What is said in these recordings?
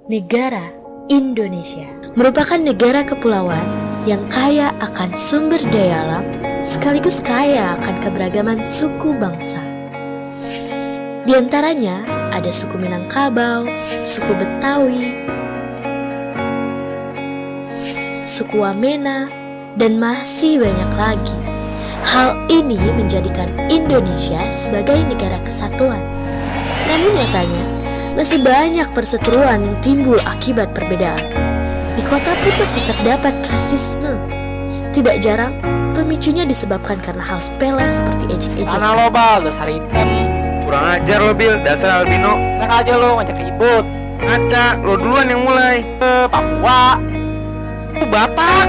Negara Indonesia merupakan negara kepulauan yang kaya akan sumber daya alam sekaligus kaya akan keberagaman suku bangsa. Di antaranya ada suku Minangkabau, suku Betawi, suku Wamena, dan masih banyak lagi. Hal ini menjadikan Indonesia sebagai negara kesatuan. Namun nyatanya, masih banyak perseteruan yang timbul akibat perbedaan. Di kota pun masih terdapat rasisme. Tidak jarang, pemicunya disebabkan karena hal sepele seperti ejek-ejekan. Mana lo bal, dasar hitam. Kurang ajar lo Bil, dasar albino. Enak aja lo ngajak ribut. Ngaca, lo duluan yang mulai. Papua. Batak.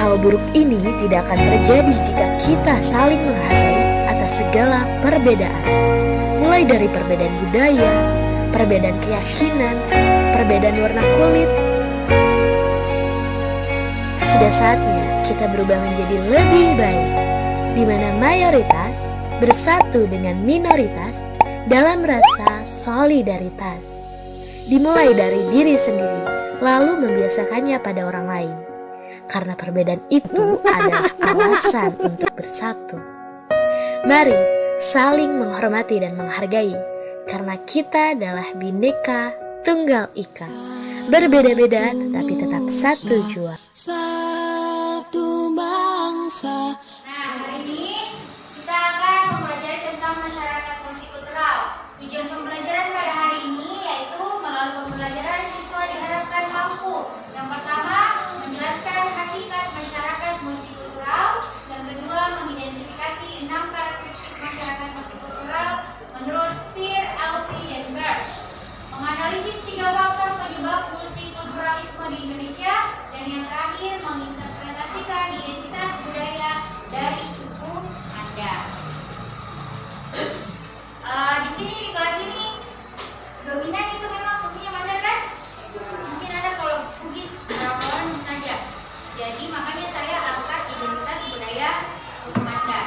Hal buruk ini tidak akan terjadi jika kita saling menghargai atas segala perbedaan. Mulai dari perbedaan budaya, perbedaan keyakinan, perbedaan warna kulit. Sudah saatnya kita berubah menjadi lebih baik, di mana mayoritas bersatu dengan minoritas dalam rasa solidaritas. Dimulai dari diri sendiri, lalu membiasakannya pada orang lain. Karena perbedaan itu adalah alasan untuk bersatu. Mari saling menghormati dan menghargai, karena kita adalah Bhinneka Tunggal Ika. Berbeda-beda tetapi tetap satu jua. Satu bangsa. Nah, hari ini kita akan mempelajari tentang masyarakat multikultural. Tujuan pembelajaran pada hari ini yaitu melalui pembelajaran siswa diharapkan mampu. Yang pertama, menjelaskan hakikat masyarakat multikultural. Yang kedua, mengidentifikasi 6 karakteristik masyarakat multikultural menurut Peer, Elfi, dan Birch. Menganalisis 3 faktor penyebab multikulturalisme di Indonesia. Dan yang terakhir, menginterpretasikan identitas budaya dari suku Anda. Di sini di kelas ini dominan itu memang sukunya Manda kan? Mungkin ada kalau Bugis berapa orang saja. Jadi makanya saya angkat identitas budaya suku Manda.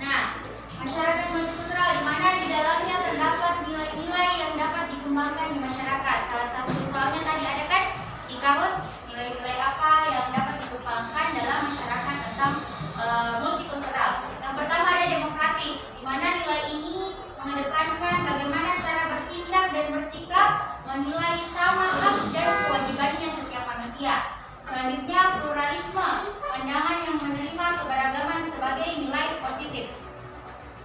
Nah, masyarakat multikultural di mana di dalamnya terdapat nilai-nilai yang dapat dikembangkan di masyarakat. Salah satu soalnya tadi ada kan di KAUT, nilai-nilai apa yang dapat dikembangkan dalam masyarakat tentang multikultural. Yang pertama ada demokratis, di mana nilai ini mengedepankan bagaimana cara bertindak dan bersikap menilai sama hak dan kewajibannya setiap manusia. Selanjutnya pluralisme, pandangan yang menerima keberagaman sebagai nilai positif.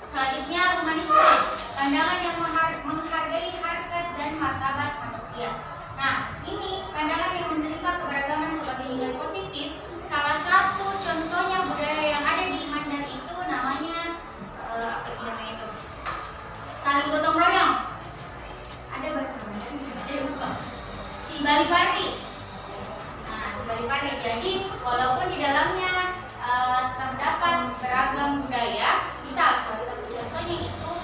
Selanjutnya humanisme, pandangan yang menghargai harkat dan martabat manusia. Nah, ini pandangan yang menerima keberagaman sebagai nilai positif. Salah satu contohnya budaya yang ada di Mandar itu namanya apa namanya itu? Saling gotong royong. Ada bahasa Mandar, saya lupa. Si Bali Pari. Nah, si Bali Pari. Jadi, walaupun di dalamnya terdapat beragam budaya, misal salah satu contohnya itu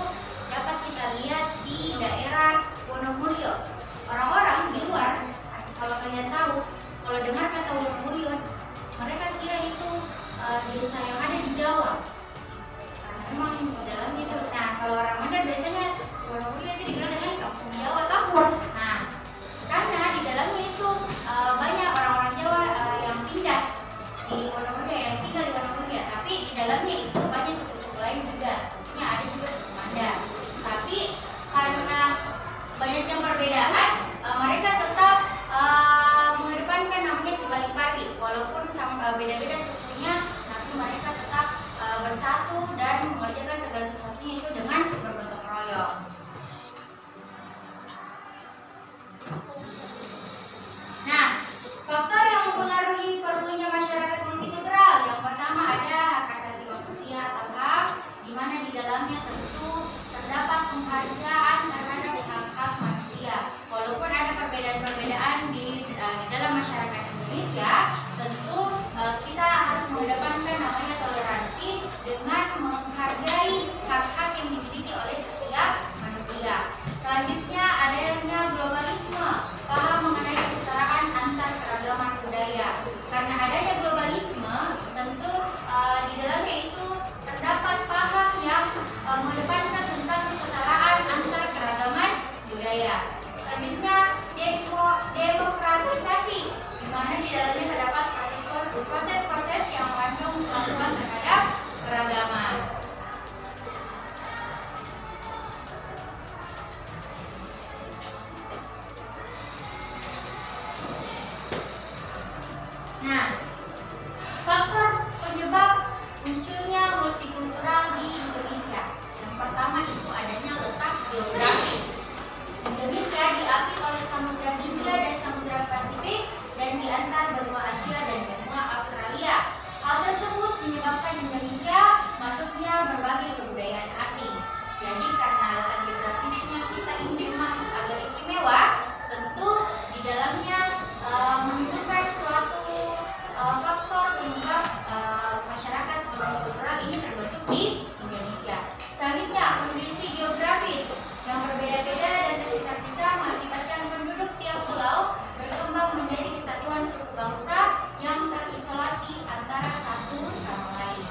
dapat kita lihat di daerah Wonomulyo. Orang-orang di luar, kalau kalian tahu, kalau dengar kata Wonomulyo, mereka kira itu desa yang ada di Jawa. Karena memang di dalamnya itu. Nah, kalau orang Mandar biasanya Wonomulyo itu dikenal dengan kampung Jawa Kampung. Nah, karena di dalamnya itu banyak orang-orang Jawa yang pindah di Wonomulyo, yang tinggal di Wonomulyo, tapi di dalamnya itu banyak suku-suku lain juga. Artinya ada juga suku Mandar. Tapi karena banyaknya perbedaan, mereka tetap mengedepankan namanya si Bali Pari. Walaupun sama beda-beda sukunya, tapi mereka tetap bersatu dan mengerjakan segala sesuatunya itu dengan bergotong royong. Nah, faktor yang mempengaruhi perlunya masyarakat multikultural, yang pertama ada hak asasi manusia atau HAM, di mana di dalamnya tentu terdapat penghargaan terhadap hak-hak manusia. Walaupun ada perbedaan-perbedaan di dalam masyarakat Indonesia, tentu kita harus mengedepankan namanya toleransi dengan menghargai menyebabkan Indonesia masuknya berbagai kebudayaan asing. Jadi karena letak geografisnya kita ini memang agak istimewa, tentu di dalamnya menunjukkan suatu faktor penyebab masyarakat multikultural ini terbentuk di Indonesia. Selanjutnya, kondisi geografis yang berbeda-beda dan terpisah-pisah mengakibatkan penduduk tiap pulau berkembang menjadi kesatuan suku bangsa yang terisolasi antara satu sama lain.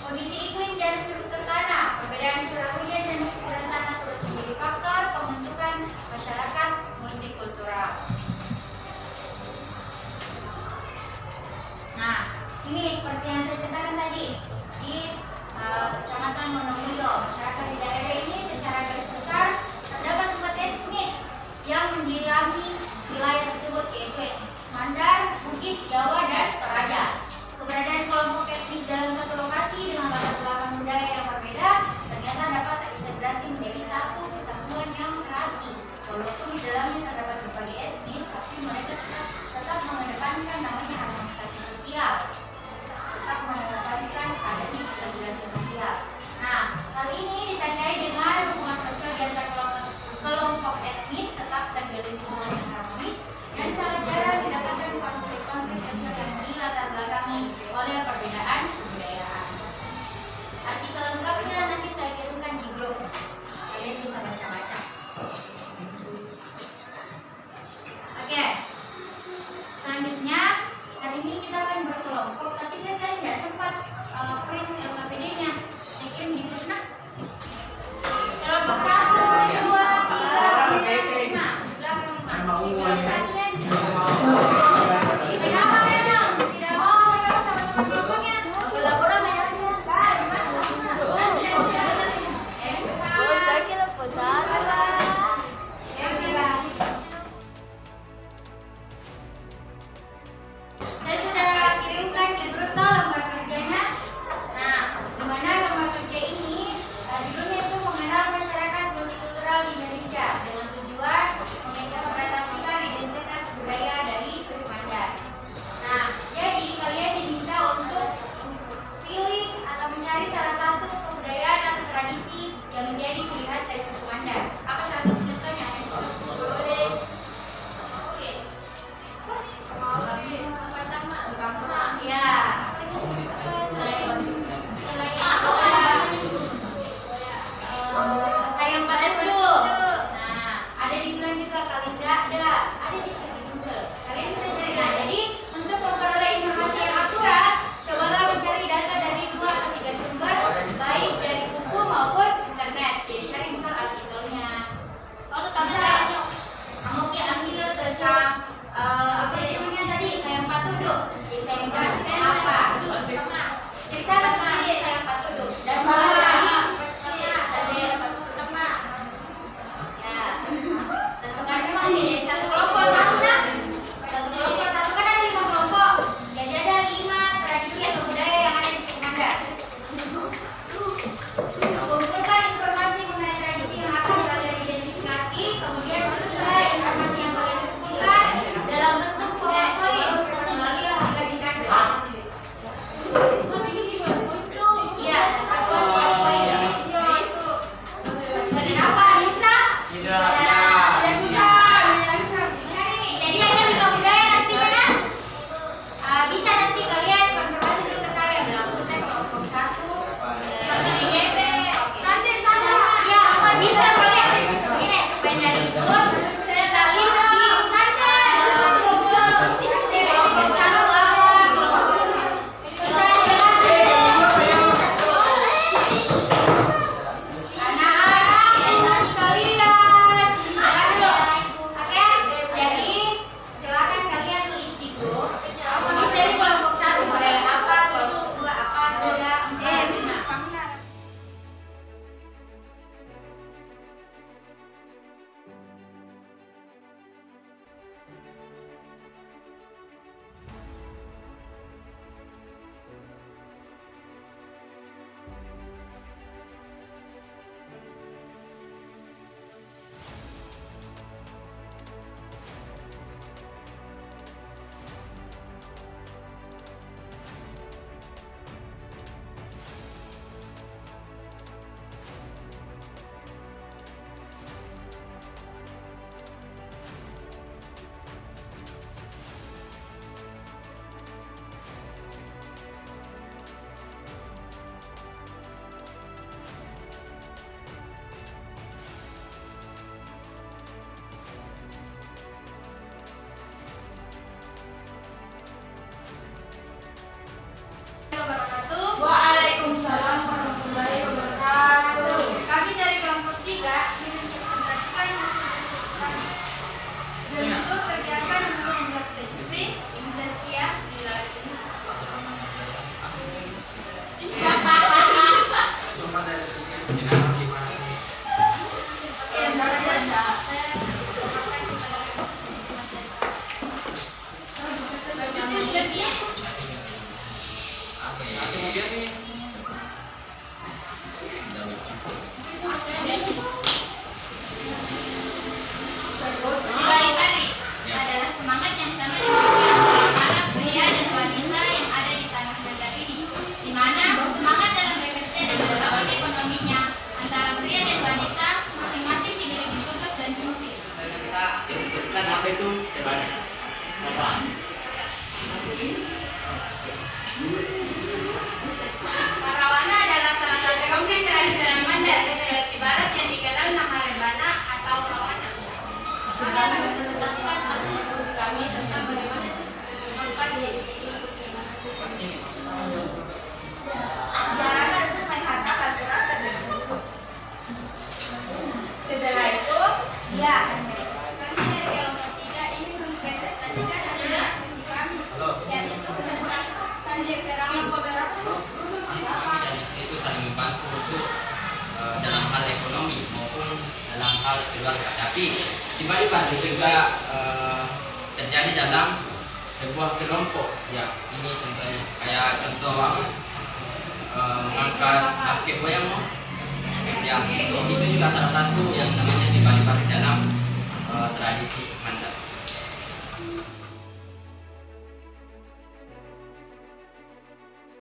Kondisi iklim dan struktur tanah, perbedaan curah hujan dan kesuburan tanah turut menjadi faktor pembentukan masyarakat multikultural. Nah, ini seperti yang saya ceritakan tadi di Kecamatan Wonomulyo. Masyarakat di daerah ini secara garis besar terdapat 4 etnis yang mendiami wilayah tersebut, yaitu etnis Mandar, Bugis, Jawa, dan Toraja. Keberadaan kelompok etnis dalam satu lokasi dengan latar belakang budaya yang berbeda ternyata dapat terintegrasi menjadi satu kesatuan yang serasi. Walaupun di dalamnya terdapat berbagai etnis, tapi mereka tetap mengedepankan namanya harmonisasi sosial. Tetap mengedepankan adanya integrasi sosial. Nah, hal ini ditandai dengan hubungan sosial di antara kelompok etnis tetap terjalin hubungan yang harmonis dan sangat jarang didapatkan konflik-konflik sosial yang dilatar belakangi oleh perbedaan kebudayaan. Artikel lengkapnya nanti saya kirimkan di grup, kalian bisa baca-baca. Oke, selanjutnya hari ini kita akan berkelompok, tapi saya tadi tidak sempat print LKPD-nya. Saya kirim di grup. Nah, kelompok 1, 2, 3, 4, 5. Kenapa memang tidak mau bergabung sama teman kelompoknya? Sibari-bari adalah semangat yang sama dimiliki para pria dan wanita yang ada di tanah Sunda ini, di mana semangat dalam bekerja dan melawan ekonominya antara pria dan wanita masing-masing dimiliki tugas dan fungsi. Kita ikutkan apa itu debat apa? Parawana adalah salah satu musik tradisional Mandar di Sulawesi Barat yang dikenal nama rebana atau rawana. Akan menetapkan asumsi kami tentang bagaimana itu berpancing. Diarahkan untuk menghantar aturan tersebut. Setelah itu, dia akan kami dari kelompok 3 ini mempresentasikan hasil diskusi kami, yaitu tentang sandiperama beberapa Kami dan istri itu saling membantu untuk dalam hal ekonomi maupun dalam hal keluarga. Tapi tiba-tiba juga terjadi dalam sebuah kelompok. Ya, ini contohnya kayak contoh mengangkat kakek moyangmu. Ya, itu juga salah satu yang namanya tiba-tiba dalam tradisi Mandar.